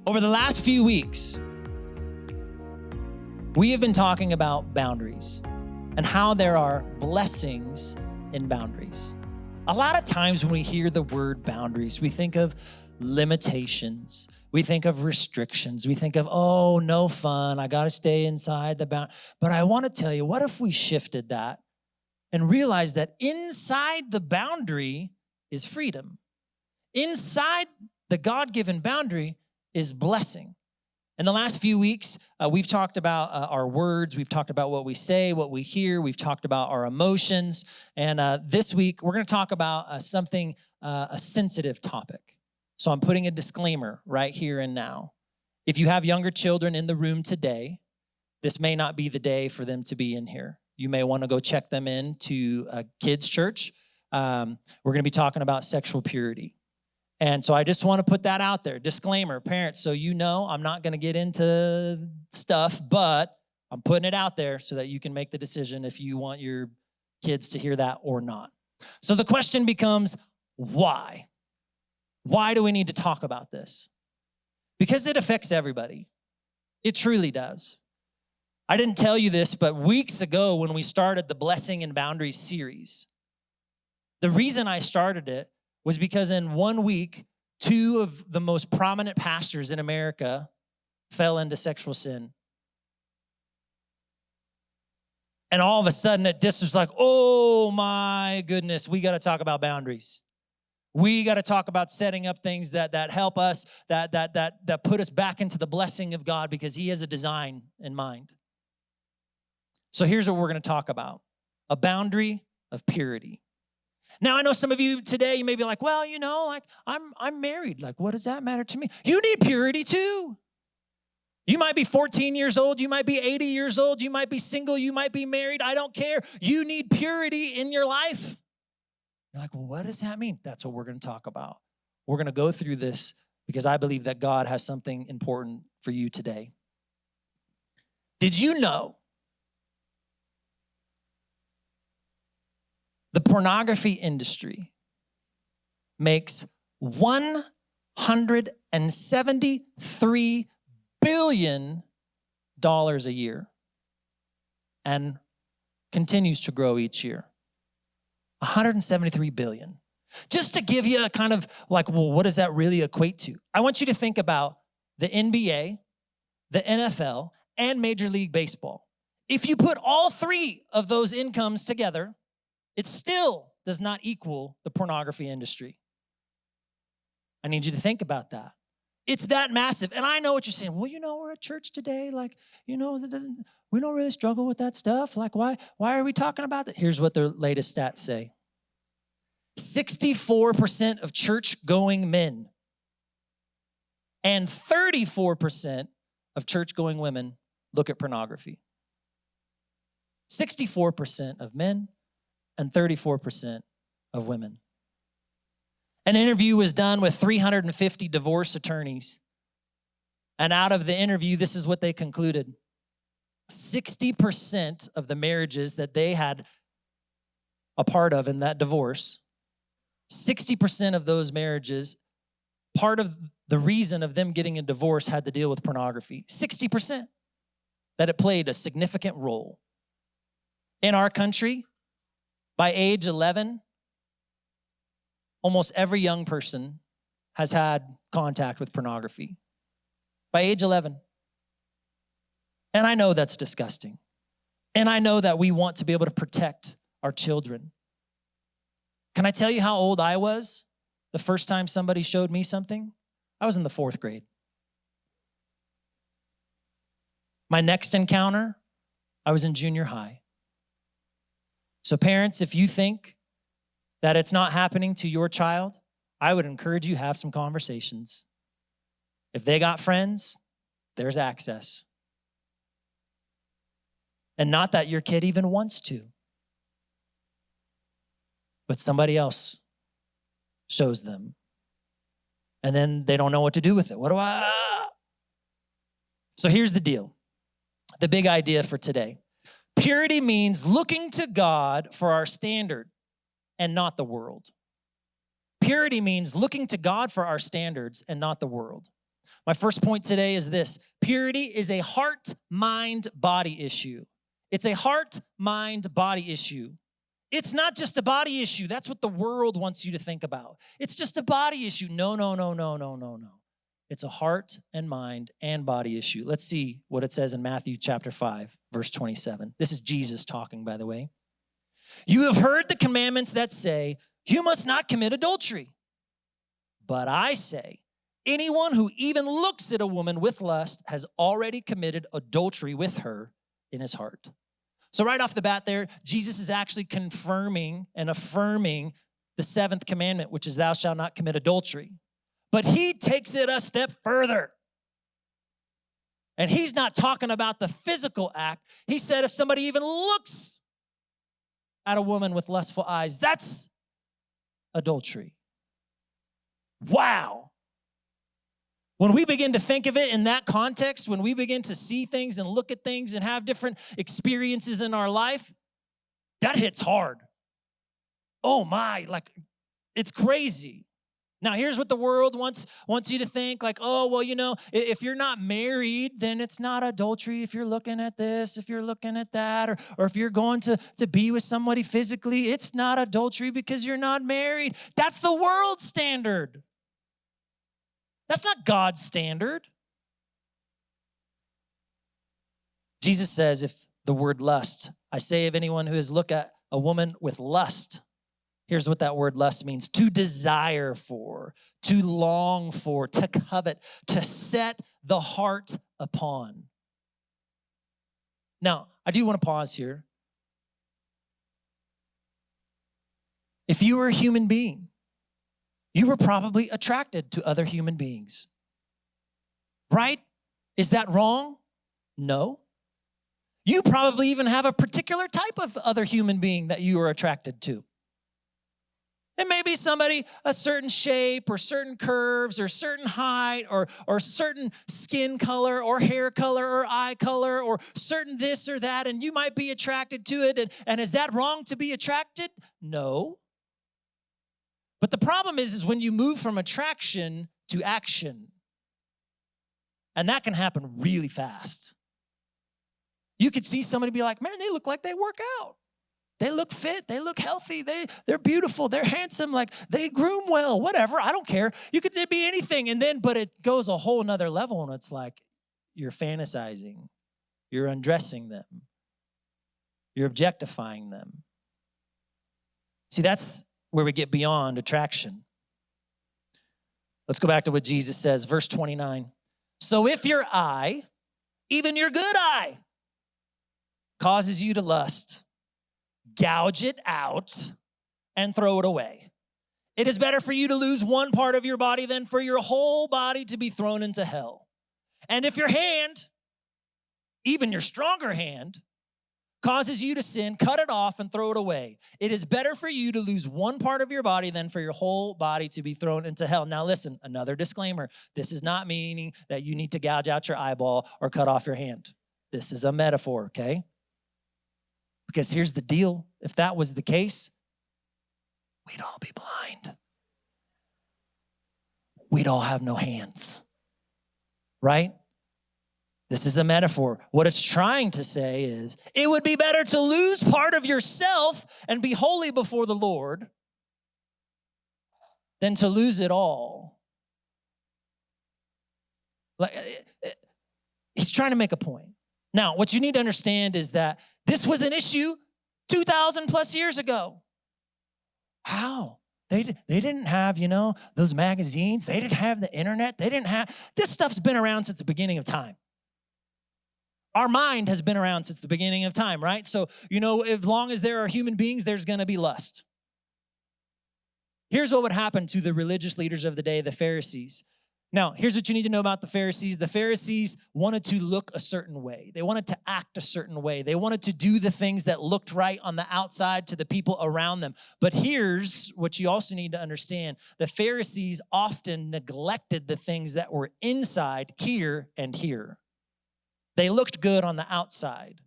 Over the last few weeks, we have been talking about boundaries and how there are blessings in boundaries. A lot of times when we hear the word boundaries, we think of limitations. We think of restrictions. We think of, oh, no fun. I got to stay inside the boundary. But I want to tell you, what if we shifted that and realized that inside the boundary is freedom? Inside the God-given boundary is blessing. In the last few weeks, we've talked about our words. We've talked about what we say, what we hear. We've talked about our emotions. And this week, we're going to talk about a sensitive topic. So I'm putting a disclaimer right here and now. If you have younger children in the room today, this may not be the day for them to be in here. You may want to go check them in to a kids' church. We're going to be talking about sexual purity. And so I just want to put that out there. Disclaimer, parents, so you know I'm not going to get into stuff, but I'm putting it out there so that you can make the decision if you want your kids to hear that or not. So the question becomes, why? Why do we need to talk about this? Because it affects everybody. It truly does. I didn't tell you this, but weeks ago when we started the Blessing and Boundaries series, the reason I started it was because in 1 week, 2 of the most prominent pastors in America fell into sexual sin. And all of a sudden, it just was like, oh my goodness, we got to talk about boundaries. We got to talk about setting up things that help us, that put us back into the blessing of God because He has a design in mind. So here's what we're going to talk about: a boundary of purity. Now, I know some of you today, you may be like, well, you know, like I'm married. Like, what does that matter to me? You need purity too. You might be 14 years old. You might be 80 years old. You might be single. You might be married. I don't care. You need purity in your life. You're like, well, what does that mean? That's what we're going to talk about. We're going to go through this because I believe that God has something important for you today. Did you know the pornography industry makes $173 billion a year and continues to grow each year? 173 billion. Just to give you a kind of like, well, what does that really equate to? I want you to think about the NBA, the NFL, and Major League Baseball. If you put all 3 of those incomes together, it still does not equal the pornography industry. I need you to think about that. It's that massive. And I know what you're saying. Well, you know, we're at church today. Like, you know, we don't really struggle with that stuff. Like, why are we talking about that? Here's what the latest stats say. 64% of church-going men and 34% of church-going women look at pornography. 64% of men and 34% of women. An interview was done with 350 divorce attorneys. And out of the interview, this is what they concluded. 60% of the marriages that they had a part of in that divorce, 60% of those marriages, part of the reason of them getting a divorce had to deal with pornography. 60%. That it played a significant role. In our country, by age 11, almost every young person has had contact with pornography. By age 11. And I know that's disgusting. And I know that we want to be able to protect our children. Can I tell you how old I was the first time somebody showed me something? I was in the 4th grade. My next encounter, I was in junior high. So parents, if you think that it's not happening to your child, I would encourage you to have some conversations. If they got friends, there's access. And not that your kid even wants to, but somebody else shows them. And then they don't know what to do with it. So here's the deal. The big idea for today. Purity means looking to God for our standard and not the world. Purity means looking to God for our standards and not the world. My first point today is this: purity is a heart, mind, body issue. It's a heart, mind, body issue. It's not just a body issue. That's what the world wants you to think about. It's just a body issue. No, no, no, no, no, no, no. It's a heart and mind and body issue. Let's see what it says in Matthew chapter 5, verse 27. This is Jesus talking, by the way. You have heard the commandments that say, you must not commit adultery. But I say, anyone who even looks at a woman with lust has already committed adultery with her in his heart. So right off the bat there, Jesus is actually confirming and affirming the seventh commandment, which is thou shalt not commit adultery. But he takes it a step further. And he's not talking about the physical act. He said if somebody even looks at a woman with lustful eyes, that's adultery. Wow. When we begin to think of it in that context, when we begin to see things and look at things and have different experiences in our life, that hits hard. Oh my, like it's crazy. Now, here's what the world wants you to think, like, oh, well, you know, if you're not married, then it's not adultery if you're looking at this, if you're looking at that, or if you're going to be with somebody physically, it's not adultery because you're not married. That's the world's standard. That's not God's standard. Jesus says, if the word lust, I say of anyone who has looked at a woman with lust, here's what that word lust means: to desire for, to long for, to covet, to set the heart upon. Now, I do want to pause here. If you were a human being, you were probably attracted to other human beings, right? Is that wrong? No. You probably even have a particular type of other human being that you are attracted to. It may be somebody a certain shape or certain curves or certain height or certain skin color or hair color or eye color or certain this or that, and you might be attracted to it. And is that wrong to be attracted? No. But the problem is when you move from attraction to action. And that can happen really fast. You could see somebody be like, man, they look like they work out. They look fit. They look healthy. They're beautiful. They're handsome. Like they groom well, whatever. I don't care. You could be anything. But it goes a whole nother level. And it's like you're fantasizing. You're undressing them. You're objectifying them. See, that's where we get beyond attraction. Let's go back to what Jesus says, verse 29. So if your eye, even your good eye, causes you to lust, gouge it out and throw it away. It is better for you to lose one part of your body than for your whole body to be thrown into hell. And if your hand, even your stronger hand, causes you to sin, cut it off and throw it away. It is better for you to lose one part of your body than for your whole body to be thrown into hell. Now listen, another disclaimer. This is not meaning that you need to gouge out your eyeball or cut off your hand. This is a metaphor, okay? Because here's the deal. If that was the case, we'd all be blind. We'd all have no hands, right? This is a metaphor. What it's trying to say is, it would be better to lose part of yourself and be holy before the Lord than to lose it all. Like, he's trying to make a point. Now, what you need to understand is that this was an issue 2,000 plus years ago. How? They didn't have, those magazines. They didn't have the internet. This stuff's been around since the beginning of time. Our mind has been around since the beginning of time, right? So, as long as there are human beings, there's going to be lust. Here's what would happen to the religious leaders of the day, the Pharisees. Now, here's what you need to know about the Pharisees. The Pharisees wanted to look a certain way. They wanted to act a certain way. They wanted to do the things that looked right on the outside to the people around them. But here's what you also need to understand. The Pharisees often neglected the things that were inside here and here. They looked good on the outside.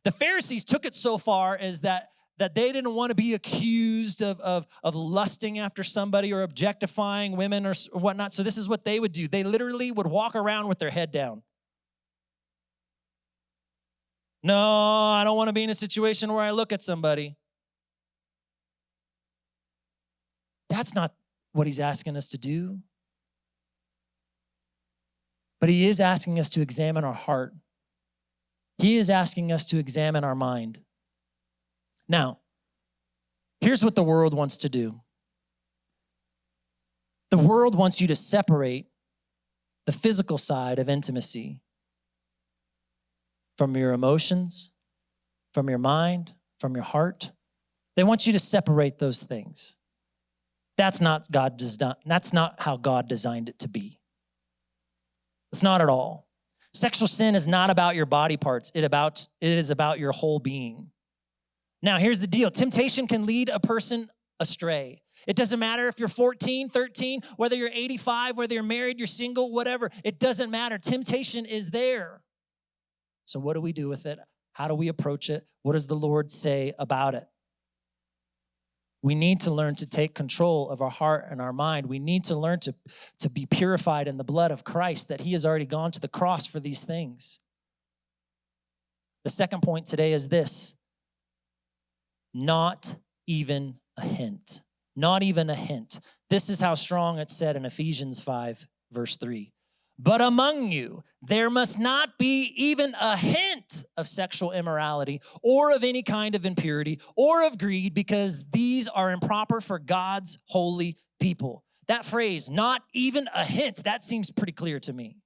The Pharisees took it so far as that that they didn't want to be accused of lusting after somebody or objectifying women or whatnot. So this is what they would do. They literally would walk around with their head down. No, I don't want to be in a situation where I look at somebody. That's not what he's asking us to do. But he is asking us to examine our heart. He is asking us to examine our mind. Now, here's what the world wants to do. The world wants you to separate the physical side of intimacy from your emotions, from your mind, from your heart. They want you to separate those things. That's not how God designed it to be. It's not at all. Sexual sin is not about your body parts. It is about your whole being. Now, here's the deal. Temptation can lead a person astray. It doesn't matter if you're 14, 13, whether you're 85, whether you're married, you're single, whatever. It doesn't matter. Temptation is there. So what do we do with it? How do we approach it? What does the Lord say about it? We need to learn to take control of our heart and our mind. We need to learn to be purified in the blood of Christ, that he has already gone to the cross for these things. The second point today is this: not even a hint. Not even a hint. This is how strong it's said in Ephesians 5, verse 3. But among you, there must not be even a hint of sexual immorality or of any kind of impurity or of greed, because these are improper for God's holy people. That phrase, not even a hint, that seems pretty clear to me.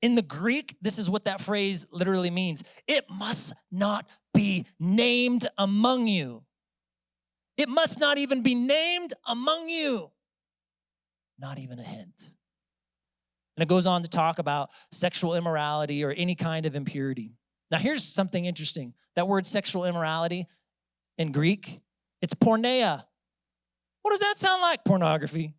In the Greek, this is what that phrase literally means. It must not be named among you. It must not even be named among you. Not even a hint. And it goes on to talk about sexual immorality or any kind of impurity. Now, here's something interesting. That word sexual immorality in Greek, it's porneia. What does that sound like? Pornography.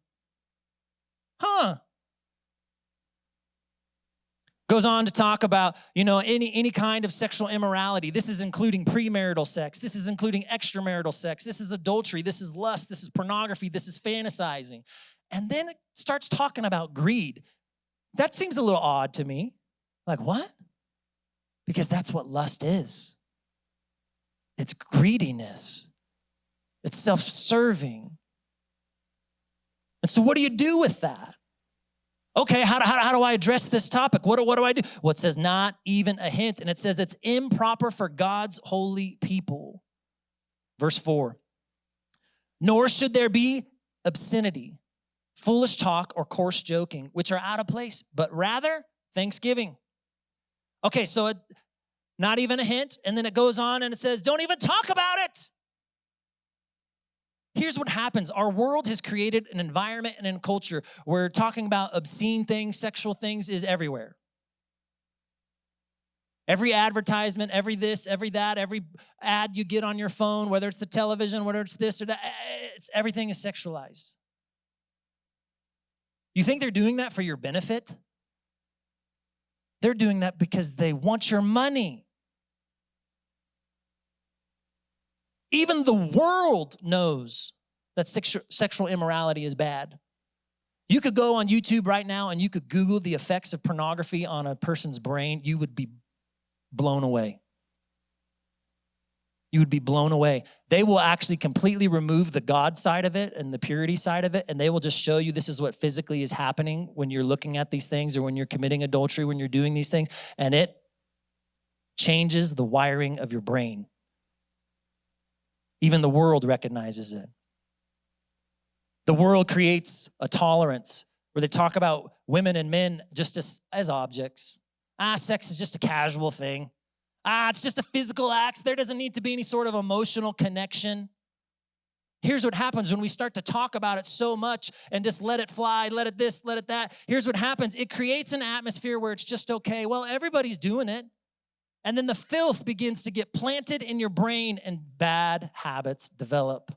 Goes on to talk about, any kind of sexual immorality. This is including premarital sex. This is including extramarital sex. This is adultery. This is lust. This is pornography. This is fantasizing. And then it starts talking about greed. That seems a little odd to me. Like, what? Because that's what lust is. It's greediness. It's self-serving. And so what do you do with that? Okay, how do I address this topic? What do I do? Well, it says not even a hint, and it says it's improper for God's holy people. Verse 4, nor should there be obscenity, foolish talk, or coarse joking, which are out of place, but rather thanksgiving. Okay, so not even a hint, and then it goes on and it says, don't even talk about it. Here's what happens. Our world has created an environment and a culture where talking about obscene things, sexual things is everywhere. Every advertisement, every this, every that, every ad you get on your phone, whether it's the television, whether it's this or that, everything is sexualized. You think they're doing that for your benefit? They're doing that because they want your money. Even the world knows that sexual immorality is bad. You could go on YouTube right now and you could Google the effects of pornography on a person's brain. You would be blown away. You would be blown away. They will actually completely remove the God side of it and the purity side of it, and they will just show you this is what physically is happening when you're looking at these things or when you're committing adultery, when you're doing these things, and it changes the wiring of your brain. Even the world recognizes it. The world creates a tolerance where they talk about women and men just as objects. Sex is just a casual thing. It's just a physical act. There doesn't need to be any sort of emotional connection. Here's what happens when we start to talk about it so much and just let it fly, let it this, let it that. Here's what happens. It creates an atmosphere where it's just okay. Well, everybody's doing it. And then the filth begins to get planted in your brain and bad habits develop.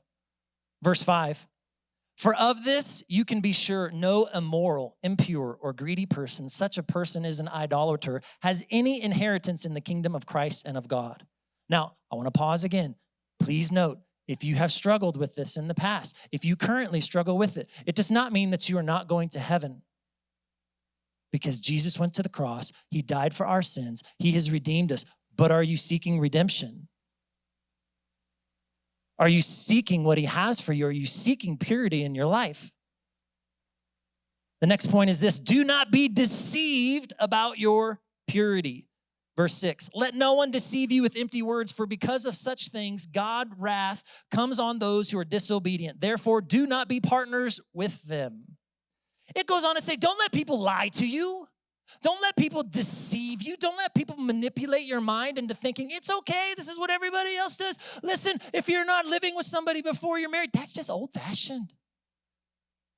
Verse 5, for of this you can be sure no immoral, impure, or greedy person, such a person is an idolater, has any inheritance in the kingdom of Christ and of God. Now, I want to pause again. Please note, if you have struggled with this in the past, if you currently struggle with it, it does not mean that you are not going to heaven. Because Jesus went to the cross, he died for our sins, he has redeemed us. But are you seeking redemption? Are you seeking what he has for you? Are you seeking purity in your life? The next point is this: do not be deceived about your purity. Verse 6, let no one deceive you with empty words, for because of such things, God's wrath comes on those who are disobedient. Therefore, do not be partners with them. It goes on to say, don't let people lie to you. Don't let people deceive you. Don't let people manipulate your mind into thinking, it's okay, this is what everybody else does. Listen, if you're not living with somebody before you're married, that's just old-fashioned.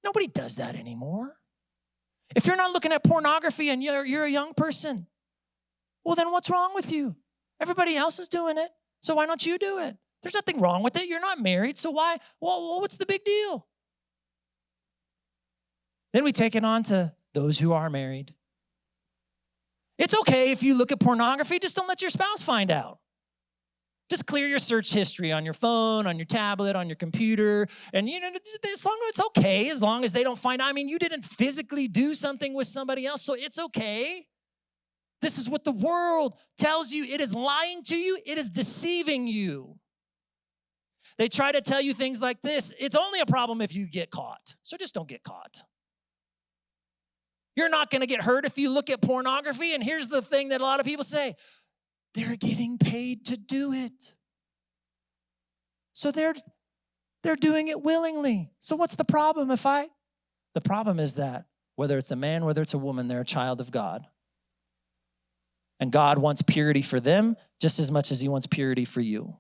Nobody does that anymore. If you're not looking at pornography and you're a young person, well, then what's wrong with you? Everybody else is doing it, so why don't you do it? There's nothing wrong with it. You're not married, so why? Well, what's the big deal? Then we take it on to those who are married. It's okay if you look at pornography, just don't let your spouse find out. Just clear your search history on your phone, on your tablet, on your computer. And it's okay as long as they don't find out. I mean, you didn't physically do something with somebody else, so it's okay. This is what the world tells you. It is lying to you. It is deceiving you. They try to tell you things like this: it's only a problem if you get caught, so just don't get caught. You're not going to get hurt if you look at pornography. And here's the thing that a lot of people say: they're getting paid to do it. So they're doing it willingly. So what's the problem The problem is that whether it's a man, whether it's a woman, they're a child of God. And God wants purity for them just as much as he wants purity for you.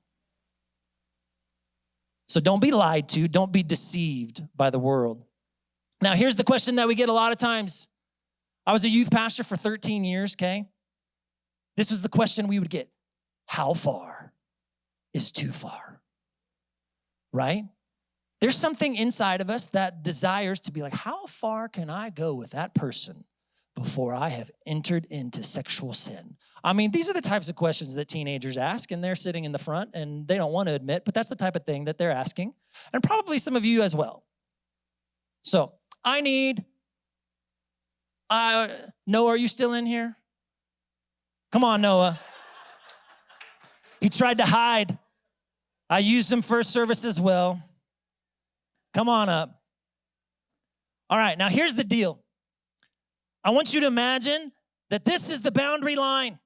So don't be lied to. Don't be deceived by the world. Now, here's the question that we get a lot of times. I was a youth pastor for 13 years, okay? This was the question we would get: how far is too far? Right? There's something inside of us that desires to be like, how far can I go with that person before I have entered into sexual sin? I mean, these are the types of questions that teenagers ask, and they're sitting in the front, and they don't want to admit, but that's the type of thing that they're asking, and probably some of you as well. So, Noah, are you still in here? Come on, Noah. He tried to hide. I used him first service as well. Come on up. All right, now here's the deal. I want you to imagine that this is the boundary line.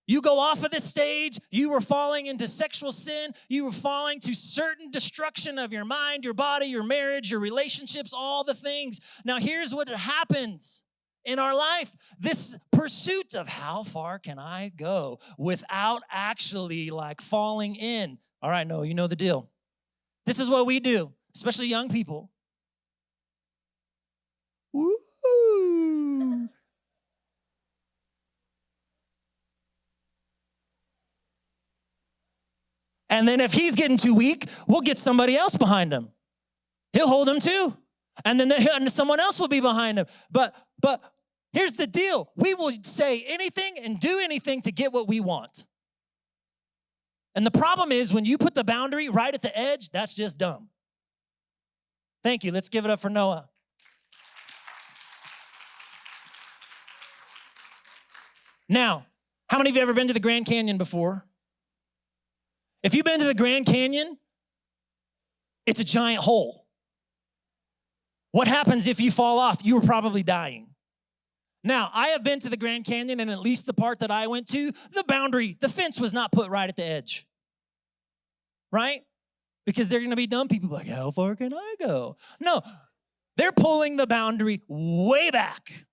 You go off of this stage, you were falling into sexual sin, you were falling to certain destruction of your mind, your body, your marriage, your relationships, all the things. Now here's what happens in our life. This pursuit of how far can I go without actually falling in. All right, no, you know the deal. This is what we do, especially young people. Woo! And then if he's getting too weak, we'll get somebody else behind him. He'll hold him too. And then someone else will be behind him. But here's the deal. We will say anything and do anything to get what we want. And the problem is when you put the boundary right at the edge, that's just dumb. Thank you. Let's give it up for Noah. Now, how many of you have ever been to the Grand Canyon before? If you've been to the Grand Canyon, it's a giant hole. What happens if you fall off? You were probably dying. Now, I have been to the Grand Canyon, and at least the part that I went to, the fence was not put right at the edge. Right? Because they're going to be dumb people like, how far can I go? No, they're pulling the boundary way back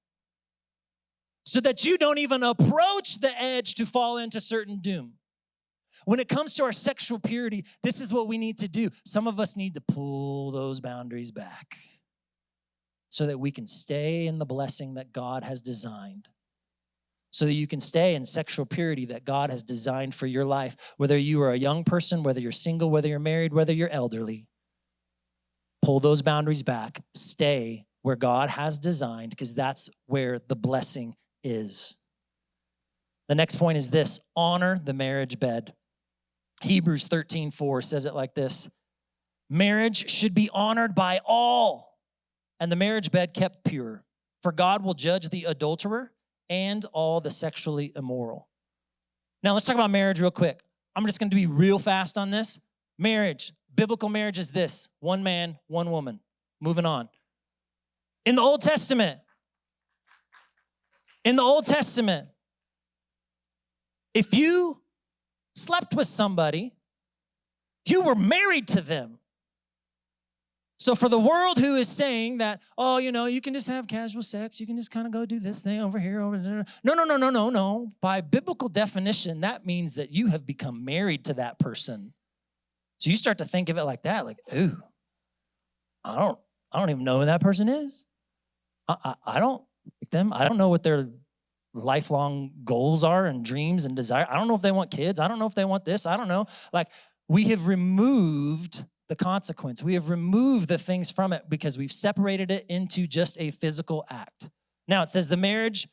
so that you don't even approach the edge to fall into certain doom. When it comes to our sexual purity, this is what we need to do. Some of us need to pull those boundaries back so that we can stay in the blessing that God has designed, so that you can stay in sexual purity that God has designed for your life, whether you are a young person, whether you're single, whether you're married, whether you're elderly. Pull those boundaries back. Stay where God has designed, because that's where the blessing is. The next point is this: honor the marriage bed. Hebrews 13:4 says it like this: marriage should be honored by all, and the marriage bed kept pure. For God will judge the adulterer and all the sexually immoral. Now let's talk about marriage real quick. I'm just going to be real fast on this. Marriage, biblical marriage is this: one man, one woman. Moving on. In the Old Testament, if you slept with somebody, you were married to them. So for the world who is saying that, oh, you can just have casual sex, you can just kind of go do this thing over here, over there. No. By biblical definition, that means that you have become married to that person. So you start to think of it like that, like, ooh, I don't even know who that person is. I don't like them. I don't know what their lifelong goals are and dreams and desire. I don't know if they want kids. I don't know if they want this. I don't know. Like, we have removed the consequence. We have removed the things from it because we've separated it into just a physical act. Now it says the marriage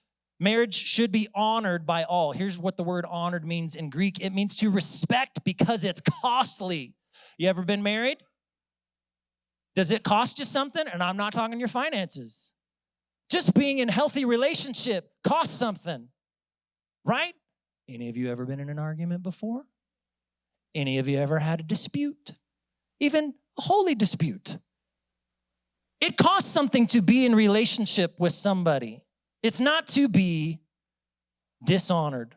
should be honored by all. Here's what the word honored means in Greek. It means to respect because it's costly. You ever been married? Does it cost you something? And I'm not talking your finances. Just being in a healthy relationship costs something, right? Any of you ever been in an argument before? Any of you ever had a dispute? Even a holy dispute. It costs something to be in relationship with somebody. It's not to be dishonored.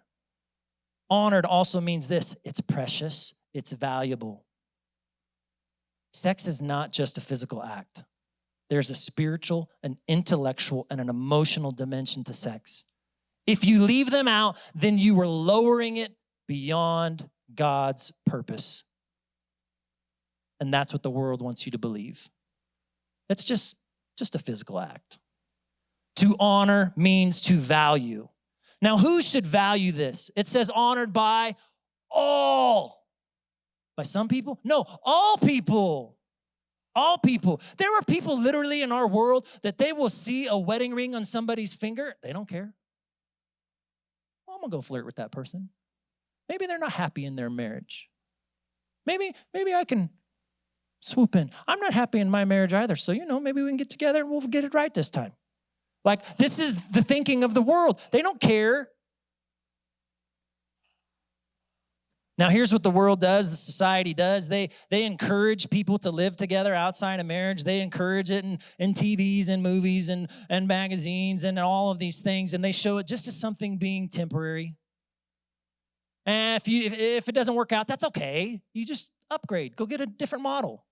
Honored also means this: it's precious, it's valuable. Sex is not just a physical act. There's a spiritual, an intellectual, and an emotional dimension to sex. If you leave them out, then you are lowering it beyond God's purpose. And that's what the world wants you to believe. It's just a physical act. To honor means to value. Now, who should value this? It says honored by all. By some people? No, all people. All people. There are people literally in our world that they will see a wedding ring on somebody's finger. They don't care. Well, I'm going to go flirt with that person. Maybe they're not happy in their marriage. Maybe I can swoop in. I'm not happy in my marriage either. So, maybe we can get together and we'll get it right this time. Like, this is the thinking of the world. They don't care. Now, here's what the world does, the society does. They encourage people to live together outside of marriage. They encourage it in TVs and movies and magazines and all of these things, and they show it just as something being temporary. And if it doesn't work out, that's okay. You just upgrade. Go get a different model.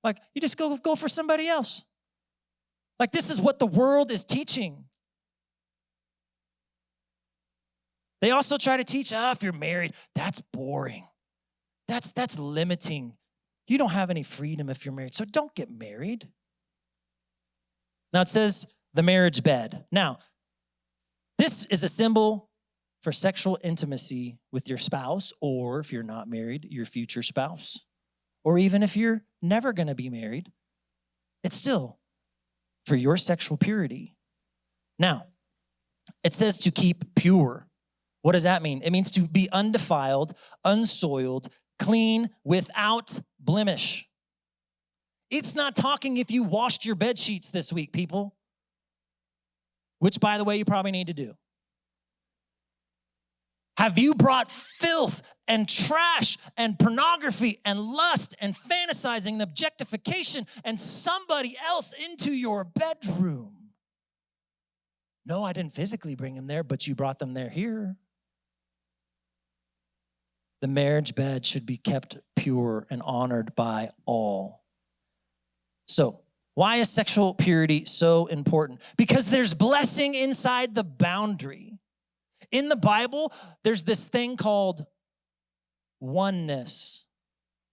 Like, you just go for somebody else. Like, this is what the world is teaching. They also try to teach, if you're married, that's boring. That's limiting. You don't have any freedom if you're married, so don't get married. Now, it says the marriage bed. Now, this is a symbol for sexual intimacy with your spouse, or if you're not married, your future spouse, or even if you're never going to be married, it's still for your sexual purity. Now, it says to keep pure. What does that mean? It means to be undefiled, unsoiled, clean, without blemish. It's not talking if you washed your bed sheets this week, people, which, by the way, you probably need to do. Have you brought filth and trash and pornography and lust and fantasizing and objectification and somebody else into your bedroom? No, I didn't physically bring them there, but you brought them there here. The marriage bed should be kept pure and honored by all. So, why is sexual purity so important? Because there's blessing inside the boundary. In the Bible, there's this thing called oneness.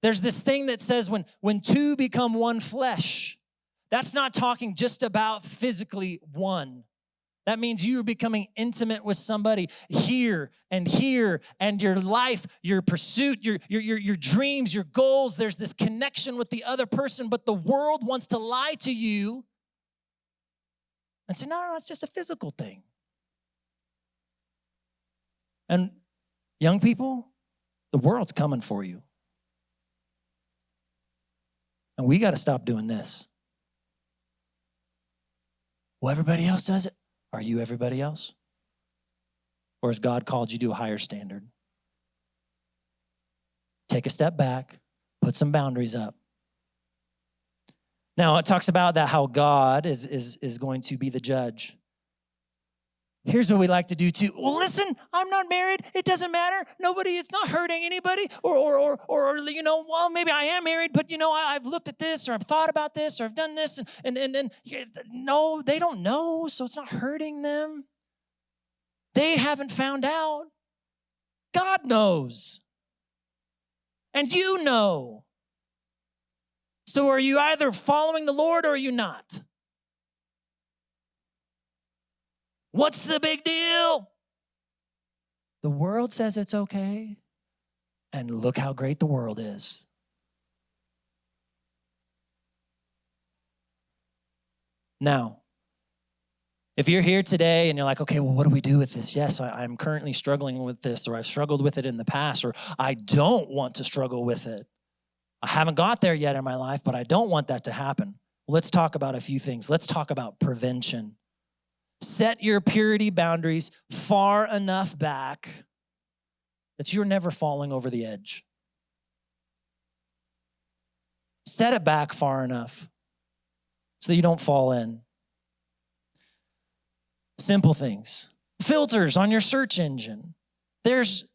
There's this thing that says when two become one flesh, that's not talking just about physically one. That means you are becoming intimate with somebody here, and your life, your pursuit, your dreams, your goals. There's this connection with the other person, but the world wants to lie to you and say, no, it's just a physical thing. And young people, The world's coming for you. And we got to stop doing this. Well, everybody else does it. Are you everybody else? Or has God called you to a higher standard? Take a step back, put some boundaries up. Now, it talks about that how God is going to be the judge. Here's what we like to do too. Well, listen, I'm not married. It doesn't matter. It's not hurting anybody. Or well, maybe I am married, but I've looked at this, or I've thought about this, or I've done this, and no, they don't know, so it's not hurting them. They haven't found out. God knows. And you know. So are you either following the Lord or are you not? What's the big deal? The world says it's okay, and look how great the world is. Now, if you're here today and you're like, okay, well, what do we do with this? Yes, I'm currently struggling with this, or I've struggled with it in the past, or I don't want to struggle with it. I haven't got there yet in my life, but I don't want that to happen. Let's talk about a few things. Let's talk about prevention. Set your purity boundaries far enough back that you're never falling over the edge. Set it back far enough so that you don't fall in. Simple things. Filters on your search engine. There's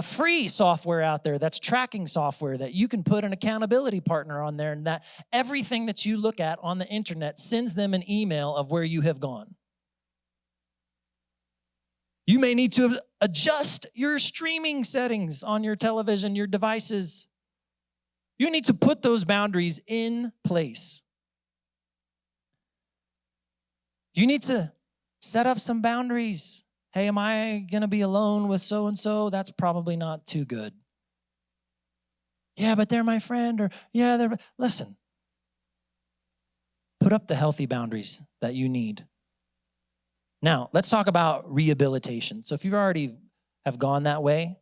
free software out there that's tracking software that you can put an accountability partner on there, and that everything that you look at on the internet sends them an email of where you have gone. You may need to adjust your streaming settings on your television, your devices. You need to put those boundaries in place. You need to set up some boundaries. Hey, am I going to be alone with so-and-so? That's probably not too good. Yeah, but they're my friend. Or, yeah, listen. Put up the healthy boundaries that you need. Now, let's talk about rehabilitation. So if you already have gone that way,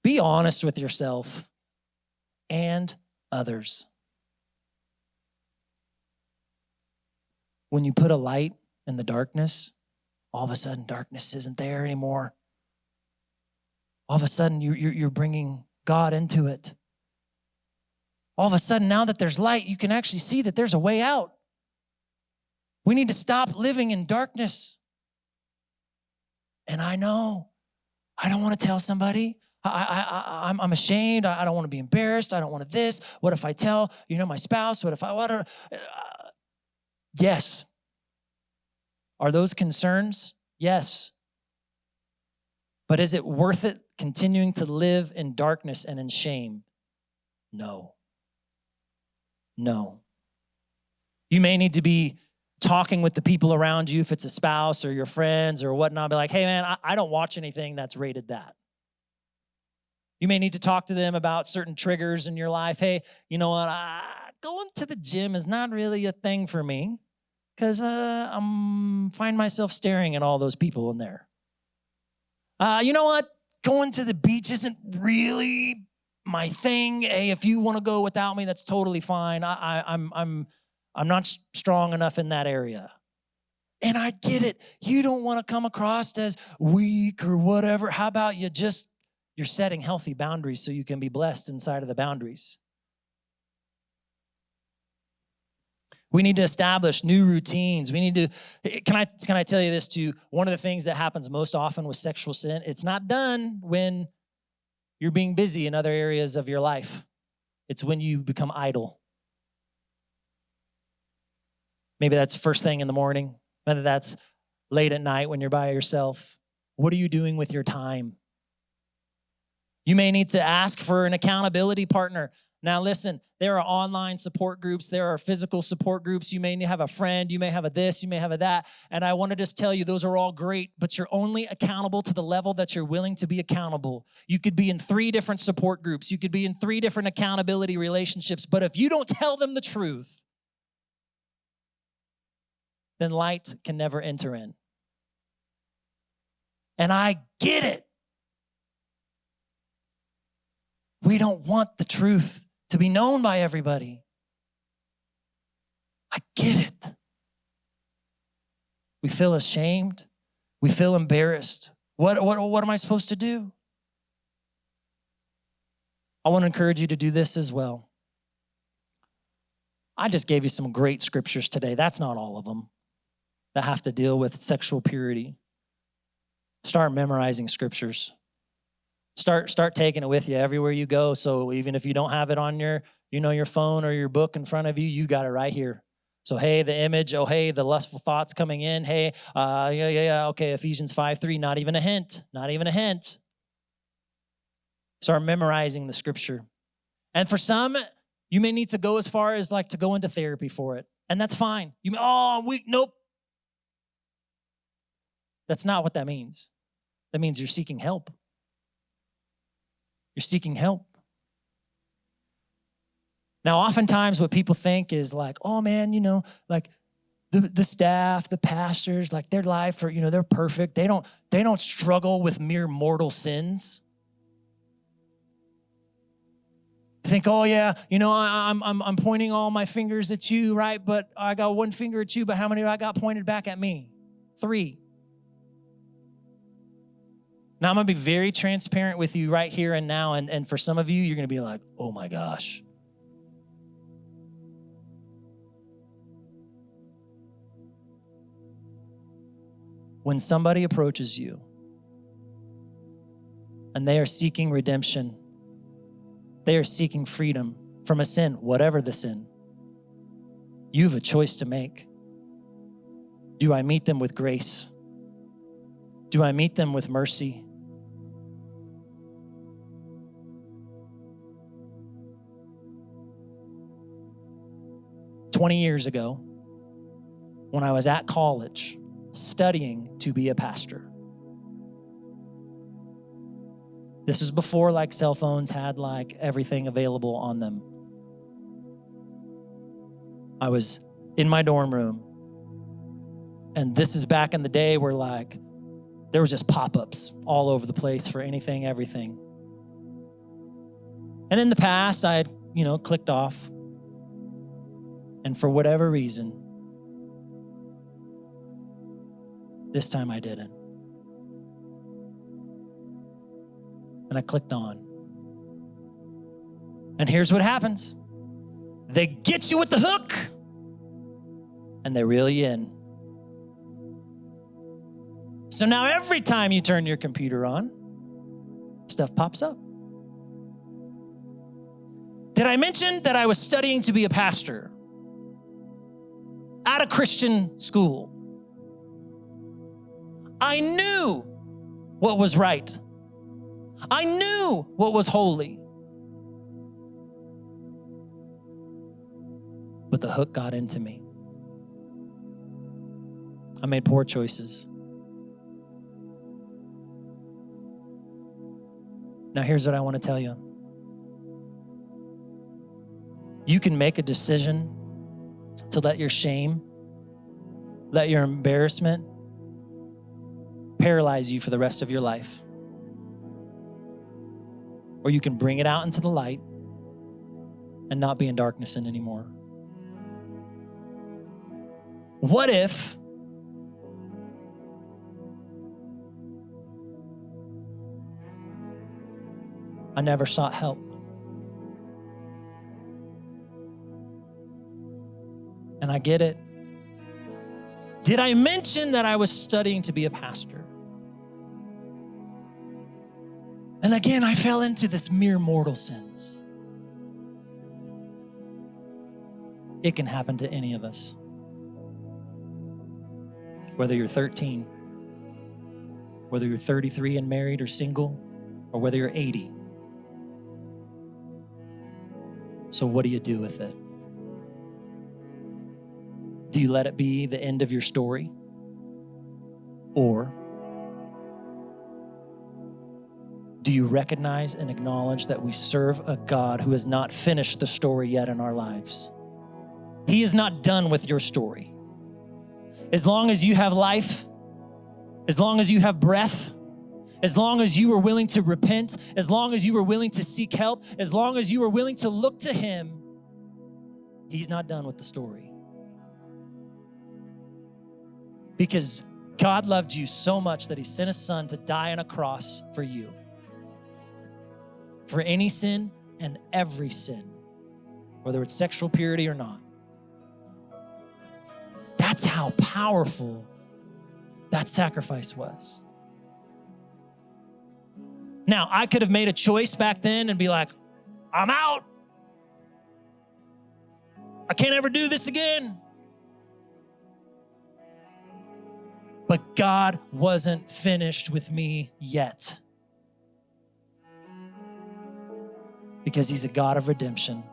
be honest with yourself and others. When you put a light in the darkness, all of a sudden darkness isn't there anymore. All of a sudden you're bringing God into it. All of a sudden, now that there's light, you can actually see that there's a way out. We need to stop living in darkness. And I know, I don't want to tell somebody. I'm ashamed. I don't want to be embarrassed. I don't want this. What if I tell, my spouse? Yes. Are those concerns? Yes. But is it worth it continuing to live in darkness and in shame? No. No. You may need to be talking with the people around you, if it's a spouse or your friends or whatnot, be like, hey man, I don't watch anything that's rated that. You may need to talk to them about certain triggers in your life. Hey, you know what? Going to the gym is not really a thing for me because I find myself staring at all those people in there. You know what? Going to the beach isn't really my thing. Hey, if you want to go without me, that's totally fine. I'm not strong enough in that area. And I get it. You don't want to come across as weak or whatever. How about you're setting healthy boundaries so you can be blessed inside of the boundaries. We need to establish new routines. Can I tell you this too? One of the things that happens most often with sexual sin, it's not done when you're being busy in other areas of your life. It's when you become idle. Maybe that's first thing in the morning. Whether that's late at night when you're by yourself. What are you doing with your time? You may need to ask for an accountability partner. Now listen, there are online support groups. There are physical support groups. You may have a friend. You may have a this. You may have a that. And I want to just tell you, those are all great, but you're only accountable to the level that you're willing to be accountable. You could be in 3 different support groups. You could be in 3 different accountability relationships. But if you don't tell them the truth, then light can never enter in. And I get it. We don't want the truth to be known by everybody. I get it. We feel ashamed. We feel embarrassed. What am I supposed to do? I want to encourage you to do this as well. I just gave you some great scriptures today. That's not all of them that have to deal with sexual purity. Start memorizing scriptures. Start taking it with you everywhere you go. So even if you don't have it on your phone or your book in front of you, you got it right here. So, hey, the image, oh, hey, the lustful thoughts coming in. Hey, okay, Ephesians 5:3, not even a hint. Start memorizing the scripture. And for some, you may need to go as far as like to go into therapy for it. And that's fine. You may, I'm weak, nope. That's not what that means. That means you're seeking help. You're seeking help. Now, oftentimes what people think is like, oh man, like the staff, the pastors, like their life, or they're perfect. They don't struggle with mere mortal sins. You think, oh yeah, I'm pointing all my fingers at you, right? But I got one finger at you, but how many do I got pointed back at me? 3. Now I'm gonna be very transparent with you right here and now, and for some of you, you're gonna be like, oh my gosh. When somebody approaches you and they are seeking redemption, they are seeking freedom from a sin, whatever the sin, you have a choice to make. Do I meet them with grace? Do I meet them with mercy? "20 years ago, when I was at college, studying to be a pastor. This is before like cell phones had like everything available on them. I was in my dorm room, and this is back in the day where like there was just pop-ups all over the place for anything, everything. And in the past, I had, clicked off. And for whatever reason, this time I didn't. And I clicked on. And here's what happens. They get you with the hook and they reel you in. So now every time you turn your computer on, stuff pops up. Did I mention that I was studying to be a pastor at a Christian school? I knew what was right. I knew what was holy. But the hook got into me. I made poor choices. Now here's what I want to tell you. You can make a decision to let your shame, let your embarrassment paralyze you for the rest of your life. Or you can bring it out into the light and not be in darkness anymore. What if I never sought help? And I get it. Did I mention that I was studying to be a pastor? And again, I fell into this mere mortal sins. It can happen to any of us. Whether you're 13, whether you're 33 and married or single, or whether you're 80. So what do you do with it? Do you let it be the end of your story? Or do you recognize and acknowledge that we serve a God who has not finished the story yet in our lives? He is not done with your story. As long as you have life, as long as you have breath, as long as you were willing to repent, as long as you were willing to seek help, as long as you were willing to look to him, he's not done with the story. Because God loved you so much that he sent his son to die on a cross for you. For any sin and every sin, whether it's sexual purity or not. That's how powerful that sacrifice was. Now, I could have made a choice back then and be like, I'm out. I can't ever do this again. But God wasn't finished with me yet. Because he's a God of redemption.